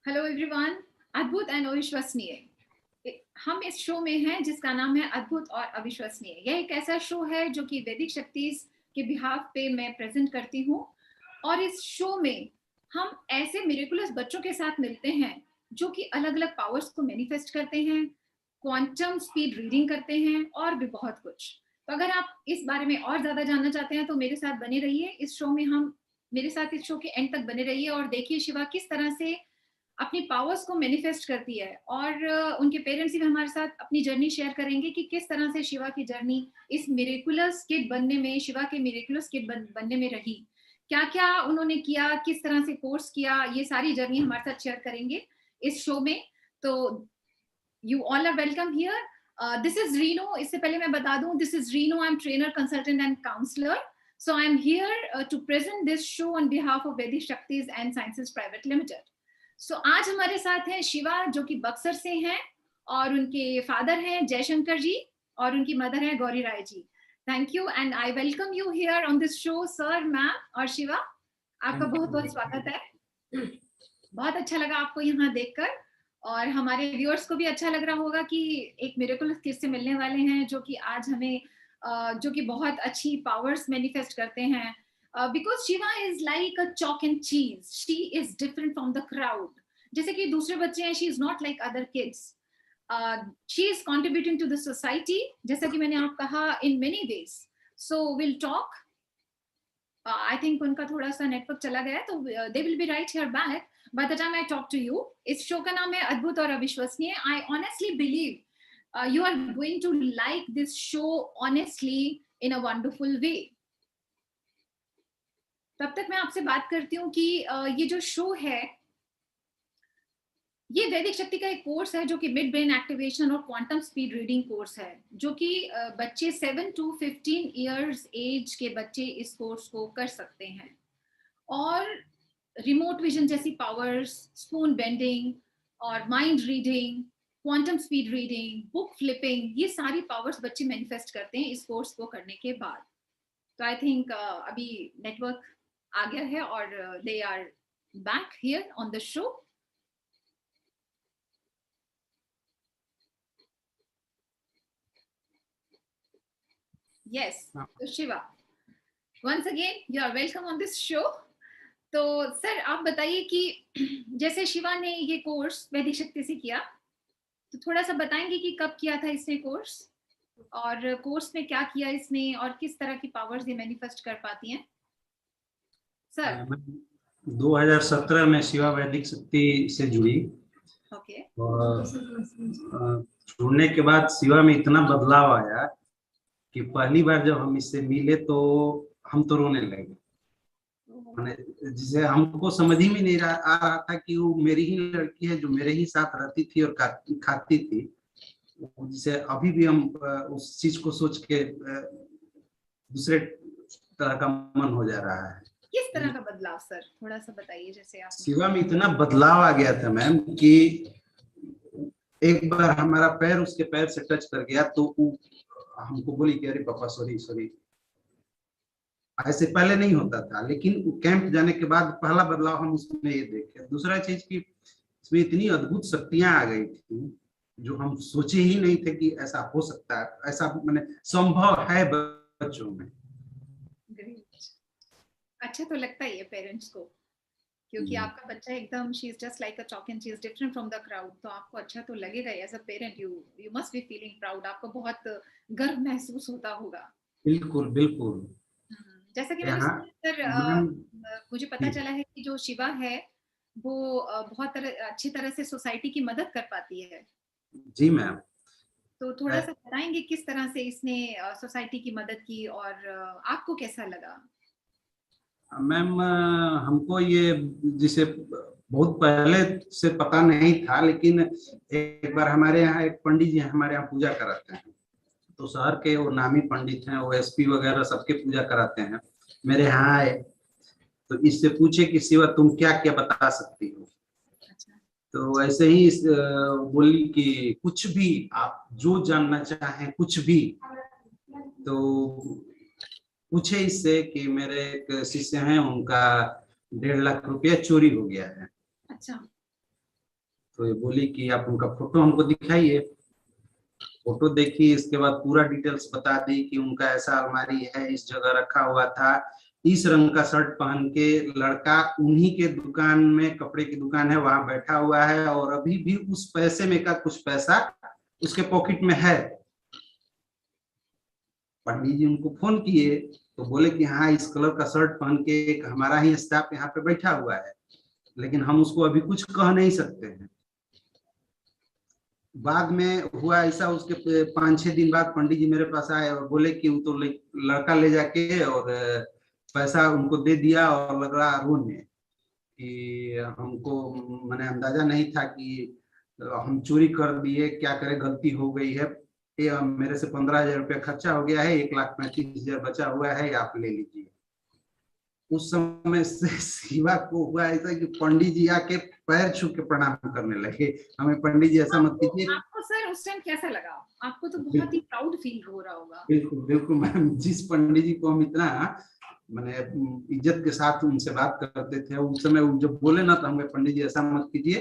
Hello everyone. अद्भुत and अविश्वसनीय, हम इस शो में हैं जिसका नाम है अद्भुत और अविश्वसनीय। यह एक ऐसा शो है जो कि वैदिक शक्ति के बिहाफ पे मैं प्रेजेंट करती हूँ। और इस शो में हम ऐसे मिरेकुलस बच्चों के साथ मिलते हैं जो कि अलग अलग पावर्स को मैनिफेस्ट करते हैं, क्वांटम स्पीड रीडिंग करते हैं और भी बहुत कुछ। तो अगर आप इस बारे में और ज्यादा जानना चाहते हैं तो मेरे साथ बने रहिए इस शो में। हम मेरे साथ इस शो के एंड तक बने रहिए और देखिए शिवा किस तरह से अपनी पावर्स को मैनिफेस्ट करती है। और उनके पेरेंट्स भी हमारे साथ अपनी जर्नी शेयर करेंगे कि किस तरह से शिवा की जर्नी इस मिरेकुलस किड बनने में, शिवा के मिरेकुलस किड बनने में रही। क्या क्या उन्होंने किया, किस तरह से कोर्स किया, ये सारी जर्नी हमारे साथ शेयर करेंगे इस शो में। तो you all are welcome here. This is Rino. इससे पहले मैं बता दूं, this is Rino, I am trainer, consultant and counsellor. So I am here to present this show on behalf of Vedic Shaktis and Sciences Private Limited. So आज हमारे साथ हैं शिवा जो कि बक्सर से हैं और उनके फादर हैं जयशंकर जी और उनकी मदर है Gauri Rai ji. Thank you and I welcome you here on this show sir, ma'am और शिवा। आपका बहुत बहुत स्वागत है। बहुत अच्छा लगा आपको यहाँ देखकर और हमारे व्यूअर्स को भी अच्छा लग रहा होगा कि एक मिरेकल किड से मिलने वाले हैं जो कि आज हमें जो कि बहुत अच्छी पावर्स मैनिफेस्ट करते हैं। Because Shiva is like a chalk and cheese, she is different from the crowd. जैसे कि दूसरे बच्चे हैं, she is not like other kids, she is contributing to the society, जैसा कि मैंने आप कहा, in many ways. So will talk. I think उनका थोड़ा सा नेटवर्क चला गया है, तो they will be right here back by the time I talk to you. इस शो का नाम है अद्भुत और अविश्वसनीय। I honestly believe you are going to like this show honestly in a wonderful way. तब तक मैं आपसे बात करती हूँ कि ये जो शो है ये वैदिक शक्ति का एक कोर्स है जो कि मिड ब्रेन एक्टिवेशन और क्वांटम स्पीड रीडिंग कोर्स है, जो कि बच्चे 7 to 15 इयर्स एज के बच्चे इस कोर्स को कर सकते हैं। और रिमोट विजन जैसी पावर्स, स्पून बेंडिंग और mind reading, quantum speed reading, book flipping, ये सारी पावर्स बच्चे मैनिफेस्ट करते हैं इस कोर्स को करने के बाद। तो आई थिंक अभी नेटवर्क आ गया है और they are back here on the show. Yes, तो Shiva, once again you are welcome on this show. तो सर आप बताइए कि जैसे शिवा ने ये कोर्स वैदिक शक्ति से किया, तो थोड़ा सा बताएंगे कि कब किया था इसने कोर्स और कोर्स में क्या किया इसने और किस तरह की पावर्स ये मैनिफेस्ट कर पाती हैं सर। 2017 में शिवा वैदिक शक्ति से जुड़ी। ओके। और जुड़ने के बाद शिवा में इतना बदलाव आया कि पहली बार जब हम इससे मिले तो हम तो रोने लगे। मैंने जिसे हमको समझ ही में नहीं आ रहा था कि वो मेरी ही लड़की है जो मेरे ही साथ रहती थी और खाती थी। जिसे अभी भी हम उस चीज को सोच के दूसरे तरह का मन हो जा रहा है। किस तरह का बदलाव सर, थोड़ा सा बताइए। जैसे आप, शिवा में इतना बदलाव आ गया था मैम कि एक बार हमारा पैर उसके पैर से टच कर गया तो हमको बोली कि अरे पापा सॉरी सॉरी। ऐसे पहले नहीं होता था, लेकिन कैंप जाने के बाद पहला बदलाव हम उसमें ये देखे। दूसरा चीज की इसमें इतनी अद्भुत शक्तियां आ गई थी जो हम सोचे ही नहीं थे कि ऐसा हो सकता है, ऐसा मैंने संभव है बच्चों में। अच्छा तो लगता है ये पेरेंट्स को, क्योंकि आपका बच्चा एकदम, she is just like a chalk and she is different from the crowd, तो आपको अच्छा तो लगेगा। As a parent you must be feeling proud, आपको बहुत गर्व महसूस होता होगा। बिल्कुल बिल्कुल। जैसा कि मैंने सर मुझे पता चला है कि जो शिवा है वो बहुत अच्छी तरह से सोसाइटी की मदद कर पाती है। जी मैम। तो थोड़ा सा बताएंगे किस तरह से इसने सोसाइटी की मदद की और आपको कैसा लगा? मैम हमको ये जिसे बहुत पहले से पता नहीं था, लेकिन एक बार हमारे यहाँ एक पंडित जी हमारे यहाँ पूजा कराते हैं, तो शहर के वो नामी पंडित हैं, वो एसपी वगैरह सबके पूजा कराते हैं। मेरे यहाँ आए तो इससे पूछे कि शिवा तुम क्या क्या बता सकती हो। तो ऐसे ही बोली कि कुछ भी आप जो जानना चाहें कुछ भी। तो पूछे इससे कि मेरे एक शिष्य हैं, उनका 1.5 लाख रुपया चोरी हो गया है। अच्छा। तो ये बोली कि आप उनका फोटो हमको दिखाइए। फोटो देखी, इसके बाद पूरा डिटेल्स बता दी कि उनका ऐसा अलमारी है, इस जगह रखा हुआ था, इस रंग का शर्ट पहन के लड़का उन्हीं के दुकान में, कपड़े की दुकान है, वहां बैठा हुआ है और अभी भी उस पैसे में का कुछ पैसा उसके पॉकेट में है। पंडित जी उनको फोन किए तो बोले कि हाँ, इस कलर का शर्ट पहन के एक हमारा ही स्टाफ यहाँ पे बैठा हुआ है, लेकिन हम उसको अभी कुछ कह नहीं सकते हैं। बाद में हुआ ऐसा, उसके 5-6 दिन बाद पंडित जी मेरे पास आए और बोले कि वो तो लड़का ले जाके और पैसा उनको दे दिया और लग रहा रोने कि हमको मैंने अंदाजा नहीं था कि हम चोरी कर दिए, क्या करें, गलती हो गई है, ये मेरे से 15,000 रुपया खर्चा हो गया है, 1,35,000 बचा हुआ है, आप ले लीजिए। उस समय से शिवा को हुआ ऐसा कि पंडित जी आके पैर छू के प्रणाम करने लगे, हमें पंडित जी ऐसा मत कीजिए। आपको सर उस टाइम कैसा लगा? आपको तो बहुत ही बिल्कुल प्राउड फील हो रहा होगा। बिल्कुल बिल्कुल मैम, जिस पंडित जी को हम इतना मैंने इज्जत के साथ उनसे बात करते थे, उस समय वो जब बोले ना तो हमें पंडित जी ऐसा मत कीजिए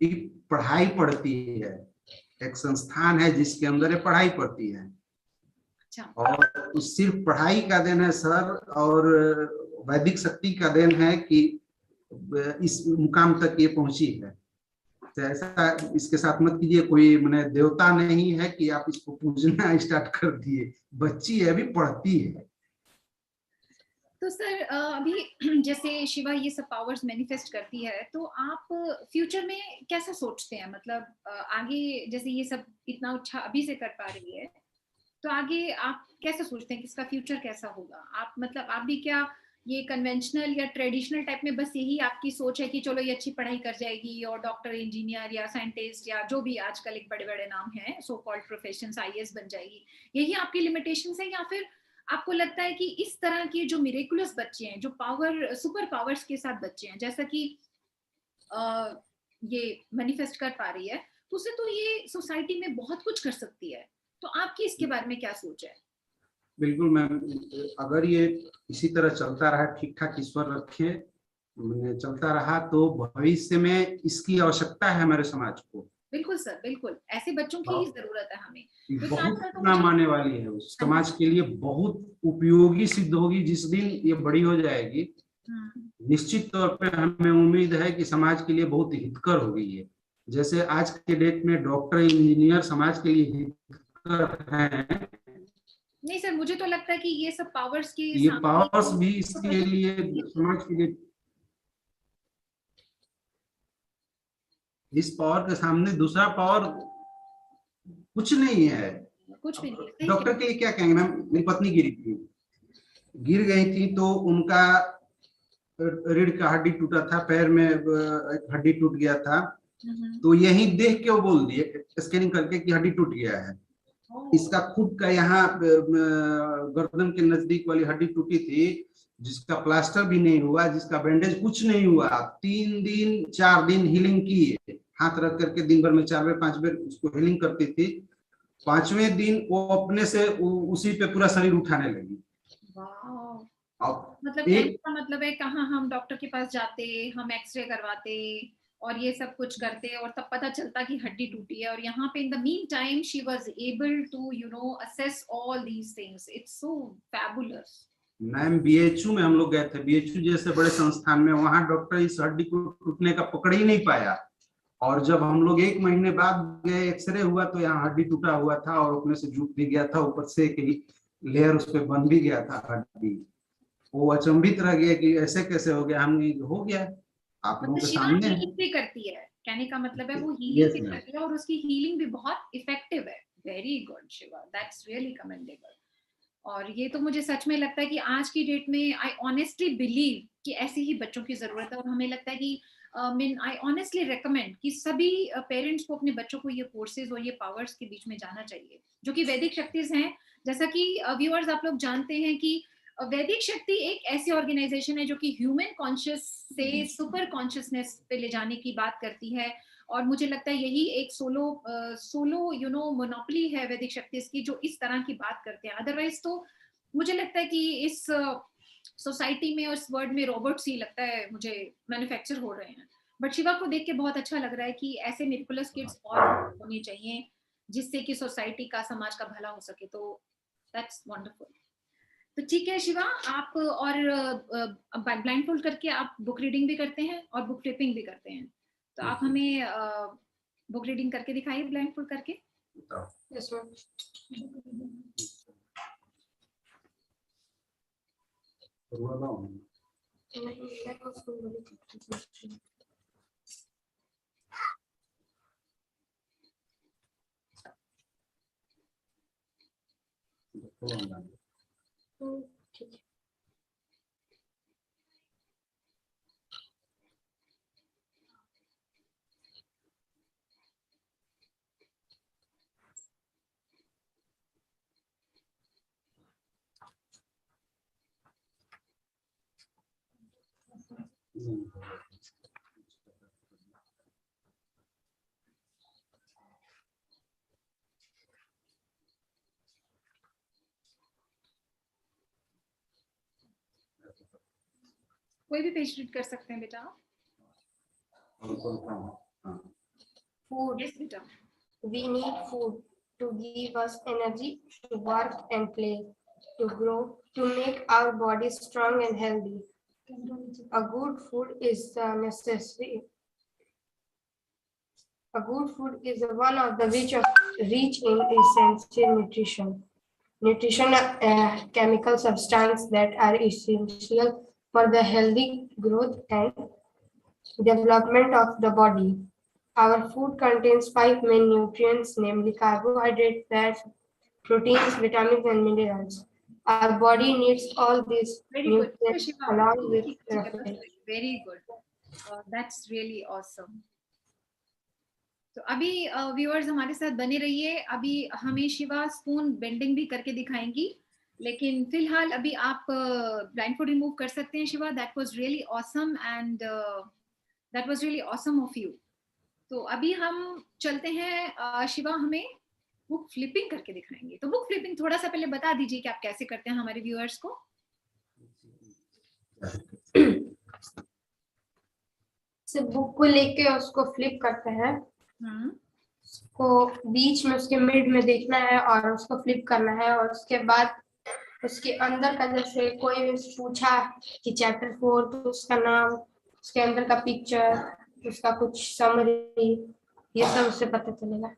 कि पढ़ाई पढ़ती है, एक संस्थान है जिसके अंदर ये पढ़ाई पढ़ती है। अच्छा। और सिर्फ पढ़ाई का देन है सर, और वैदिक शक्ति का देन है कि इस मुकाम तक ये पहुंची है। तो ऐसा इसके साथ मत कीजिए, कोई मैंने देवता नहीं है कि आप इसको पूजना स्टार्ट कर दिए, बच्ची है, अभी पढ़ती है। तो सर अभी जैसे शिवा ये सब पावर्स मैनिफेस्ट करती है, तो आप फ्यूचर में कैसा सोचते हैं? मतलब आगे जैसे ये सब इतना अच्छा अभी से कर पा रही है, तो आगे आप कैसे सोचते हैं कि इसका फ्यूचर कैसा होगा? आप मतलब आप भी क्या ये कन्वेंशनल या ट्रेडिशनल टाइप में बस यही आपकी सोच है कि चलो ये अच्छी पढ़ाई कर जाएगी और डॉक्टर, इंजीनियर या साइंटिस्ट या जो भी आजकल एक बड़े बड़े नाम हैं, सो कॉल्ड प्रोफेशंस, आईएएस बन जाएगी, यही आपकी लिमिटेशंस है? या फिर आपको लगता है कि इस तरह के जो मिरेकुलस बच्चे हैं, जो पावर सुपर पावर्स के साथ बच्चे हैं, जैसा कि ये मैनिफेस्ट कर पा रही है, तो उसे तो ये सोसाइटी में बहुत कुछ कर सकती है, तो आपकी इसके बारे में क्या सोच है? बिल्कुल मैम, अगर ये इसी तरह चलता रहा, ठीक ठाक ईश्वर रखे, चलता रहा, तो भविष्य में इसकी आवश्यकता है हमारे समाज को। बिल्कुल सर, बिल्कुल ऐसे बच्चों की ही जरूरत है हमें, क्योंकि बहुत आजकल तो मुझे काम आने वाली है, उस समाज के लिए बहुत उपयोगी सिद्ध होगी जिस दिन ये बड़ी हो जाएगी। निश्चित तौर पे हमें उम्मीद है कि समाज के लिए बहुत हितकर होगी ये। जैसे आज के डेट में डॉक्टर, इंजीनियर समाज के लिए हितकर हैं, नहीं सर, मुझे तो लगता है कि ये सब पावर्स के ये सामने पावर्स भी इसके लिए, समाज के लिए, इस पावर के सामने दूसरा पावर कुछ नहीं है। कुछ भी नहीं। डॉक्टर के लिए क्या कहेंगे मैम, मेरी पत्नी गिर गई थी तो उनका रीढ़ का हड्डी टूटा था, पैर में एक हड्डी टूट गया था, तो यही देख के वो बोल दिए स्कैनिंग करके कि हड्डी टूट गया है। इसका खुद का यहाँ गर्दन के नजदीक वाली हड्डी टूटी थी, जिसका प्लास्टर भी नहीं हुआ, जिसका बैंडेज कुछ नहीं हुआ, 3 दिन 4 दिन हीलिंग की, हाथ रख करके दिन भर में 4 बार 5 बार उसको हीलिंग करती थी। 5वें दिन वो अपने से उसी पे पूरा शरीर उठाने लगी। मतलब कहने का मतलब है, कहाँ हम डॉक्टर के पास जाते, हम एक्सरे करवाते और ये सब कुछ करते और तब पता चलता कि हड्डी टूटी है, और यहाँ पे in the mean time she was able to assess all these things. It's so fabulous. Ma'am BHU में हम लोग गए थे, बीएचयू जैसे बड़े संस्थान में, वहां डॉक्टर इस हड्डी को टूटने का पकड़ ही नहीं पाया, और जब हम लोग 1 महीने बाद गए, एक्सरे हुआ तो यहाँ हड्डी टूटा हुआ था और अपने से जुट भी गया था, ऊपर से एक लेयर उस पर बन भी गया था हड्डी। वो अचंभित रह गया कि ऐसे कैसे हो गया, हमने हो गया, आप लोगों के सामने है। हीलिंग भी करती है, कहने का मतलब है वो हीलिंग भी करती है और उसकी हीलिंग भी बहुत इफेक्टिव है। Very good Shiva, that's really commendable. और ये तो मुझे सच में लगता है कि आज की डेट में आई ऑनेस्टली बिलीव कि ऐसे ही बच्चों की जरूरत है, और हमें लगता है कि आई ऑनेस्टली रेकमेंड कि सभी पेरेंट्स को अपने बच्चों को ये फोर्सेस और ये पावर्स के बीच में जाना चाहिए, जो कि वैदिक शक्तिज हैं। जैसा कि व्यूअर्स आप लोग जानते हैं कि वैदिक शक्ति एक ऐसी ऑर्गेनाइजेशन है जो कि ह्यूमन कॉन्शियस से सुपर कॉन्शियसनेस पे ले जाने की बात करती है, और मुझे लगता है यही एक सोलो मोनोपोली है वैदिक शक्ति की, जो इस तरह की बात करते हैं। अदरवाइज तो मुझे लगता है कि इस सोसाइटी में और इस वर्ल्ड में रोबोट्स ही लगता है मुझे मैन्युफैक्चर हो रहे हैं, बट शिवा को देख के बहुत अच्छा लग रहा है कि ऐसे मिरेकुलस किड्स और होने चाहिए, जिससे कि सोसाइटी का, समाज का भला हो सके। तो दैट्स वंडरफुल। तो ठीक है शिवा, आप और ब्लाइंड फोल्ड करके आप बुक रीडिंग भी करते हैं और बुक फ्लिपिंग भी करते हैं, तो आप हमें बुक रीडिंग करके दिखाइए ब्लाइंड फोल्ड करके। Yes ma'am. ठीक है। कोई भी पेज रीड कर सकते हैं बेटा आप। Food. यस बेटा। We need food to give us energy to work and play, to grow, to make our bodies strong and healthy. A good food is necessary. A good food is one of the rich in essential nutrition. Nutrition chemical substances that are essential for the healthy growth and development of the body. Our food contains 5 main nutrients, namely carbohydrates, fats, proteins, vitamins, and minerals. Our body needs all these very good nutrients Shiva, along with ठीक है, roughage. Very good, that's really awesome. तो अभी viewers हमारे साथ बने रहिए, अभी हमें शिवा स्पून बेंडिंग भी करके दिखाएंगी, लेकिन फिलहाल अभी आप ब्लाइंड फोल्ड रिमूव कर सकते हैं Shiva. That was really awesome and that was really awesome of you. तो अभी हम चलते हैं, शिवा हमें बुक फ्लिपिंग करके दिखाएंगे। तो बुक फ्लिपिंग थोड़ा सा पहले बता दीजिए कि आप कैसे करते हैं हमारे व्यूअर्स को। से बुक को लेके उसको फ्लिप करते हैं, उसको बीच में उसके मिड में देखना है और उसको फ्लिप करना है, और उसके बाद उसके अंदर का जैसे कोई भी पूछा कि चैप्टर 4, तो उसका नाम, उसके अंदर का पिक्चर, उसका कुछ समरी, ये सब उससे पता चलेगा।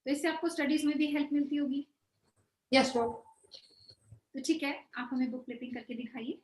तो इससे आपको स्टडीज में भी हेल्प मिलती होगी। Yes ma'am. तो ठीक है, आप हमें बुक फ्लिपिंग करके दिखाइए।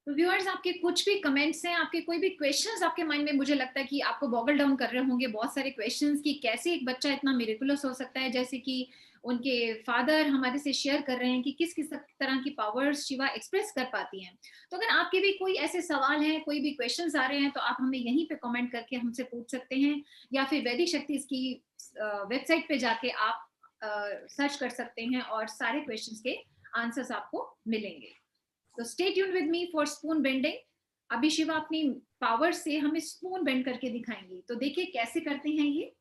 तो व्यूअर्स, आपके कुछ भी कमेंट्स हैं, आपके कोई भी क्वेश्चंस आपके माइंड में, मुझे लगता है कि आपको बॉगल डाउन कर रहे होंगे बहुत सारे क्वेश्चंस कि कैसे एक बच्चा इतना मिरेकुलस हो सकता है, जैसे कि उनके फादर हमारे से शेयर कर रहे हैं कि किस किस तरह की पावर्स शिवा एक्सप्रेस कर पाती हैं। तो अगर आपके भी कोई ऐसे सवाल हैं, कोई भी क्वेश्चंस आ रहे हैं, तो आप हमें यहीं पे कमेंट करके हमसे पूछ सकते हैं, या फिर वैदिक शक्ति की वेबसाइट पे जाके आप सर्च कर सकते हैं और सारे क्वेश्चंस के आंसर्स आपको मिलेंगे। तो stay tuned with me for spoon bending. अभी शिवा अपनी पावर से हमें स्पून बेंड करके दिखाएंगी, तो देखिए कैसे करते हैं ये।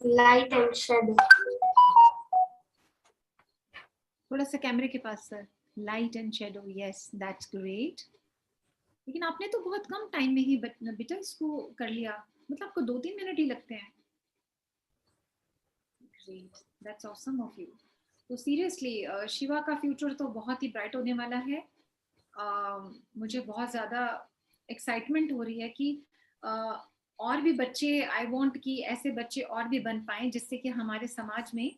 Light and shadow. थोड़ा सा कैमरे के पास sir. Light and shadow, yes that's great. लेकिन आपने तो बहुत कम टाइम में ही बेटा इसको कर लिया, मतलब आपको 2-3 मिनट ही लगते हैं। Great, that's awesome of you. तो सीरियसली शिवा का फ्यूचर तो बहुत ही ब्राइट होने वाला है। मुझे बहुत ज़्यादा एक्साइटमेंट हो रही है कि और भी बच्चे, आई वांट कि ऐसे बच्चे और भी बन पाएं, जिससे कि हमारे समाज में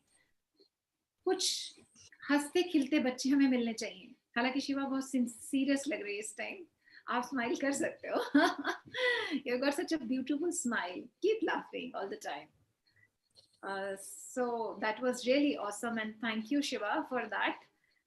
कुछ हंसते खिलते बच्चे हमें मिलने चाहिए। हालांकि शिवा बहुत सीरियस लग रही है इस टाइम, आप स्माइल कर सकते हो। You got such a beautiful smile, keep laughing all the time. So that was really awesome and thank you Shiva for that.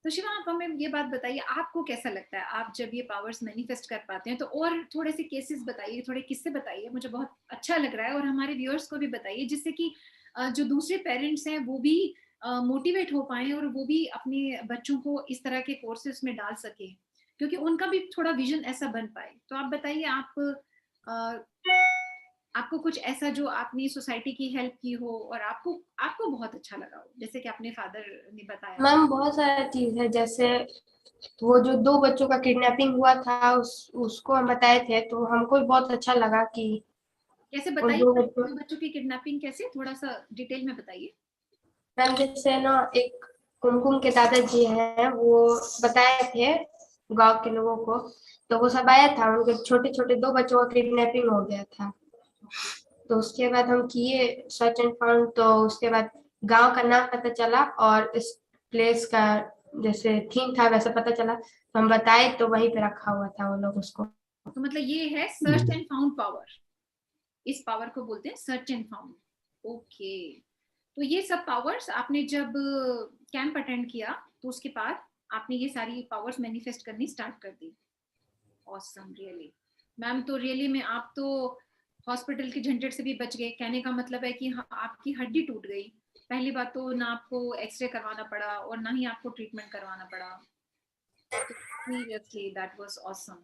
तो शिवा, आप हमें ये बात बताइए, आपको कैसा लगता है आप जब ये पावर्स मैनिफेस्ट कर पाते हैं? तो और थोड़े से केसेस बताइए, थोड़े किस्से बताइए, मुझे बहुत अच्छा लग रहा है, और हमारे व्यूअर्स को भी बताइए, जिससे कि जो दूसरे पेरेंट्स हैं वो भी मोटिवेट हो पाए और वो भी अपने बच्चों को इस तरह के कोर्सेज में डाल सके, क्योंकि उनका भी थोड़ा विजन ऐसा बन पाए। तो आप बताइए, आपको कुछ ऐसा जो आपने सोसाइटी की हेल्प की हो और आपको आपको बहुत अच्छा लगा हो, जैसे कि अपने फादर ने बताया। मैम बहुत सारा चीज है, जैसे वो जो 2 बच्चों का किडनैपिंग हुआ था उसको हम बताए थे, तो हमको भी बहुत अच्छा लगा कि कैसे उन बताइए, 2 बच्चों। दो बच्चों की किडनैपिंग कैसे, थोड़ा सा डिटेल में बताइए। मैम जैसे ना एक कुमकुम के दादाजी हैं, वो बताए थे गांव के लोगों को, तो वो सब आया था, उनके छोटे छोटे 2 बच्चों का किडनैपिंग हो गया था। तो उसके बाद हम किए सर्च एंड फाउंड, तो उसके बाद गांव का नाम पता चला और इस प्लेस का जैसे थीम था वैसा पता चला, तो हम बताए, तो वहीं पे रखा हुआ था वो लोग उसको। तो मतलब ये है सर्च एंड फाउंड पावर, इस पावर को बोलते हैं सर्च एंड फाउंड। ओके, तो ये सब पावर्स आपने जब कैंप अटेंड किया तो उसके बाद आपने ये सारी पावर्स मैनिफेस्ट करनी स्टार्ट कर दी। ऑसम, रियली मैम, तो रियली में आप तो हॉस्पिटल के झंझट से भी बच गए। कहने का मतलब है कि हाँ, आपकी हड्डी टूट गई। पहली बात तो ना आपको एक्सरे करवाना पड़ा और ना ही आपको ट्रीटमेंट करवाना पड़ा। Seriously that was awesome.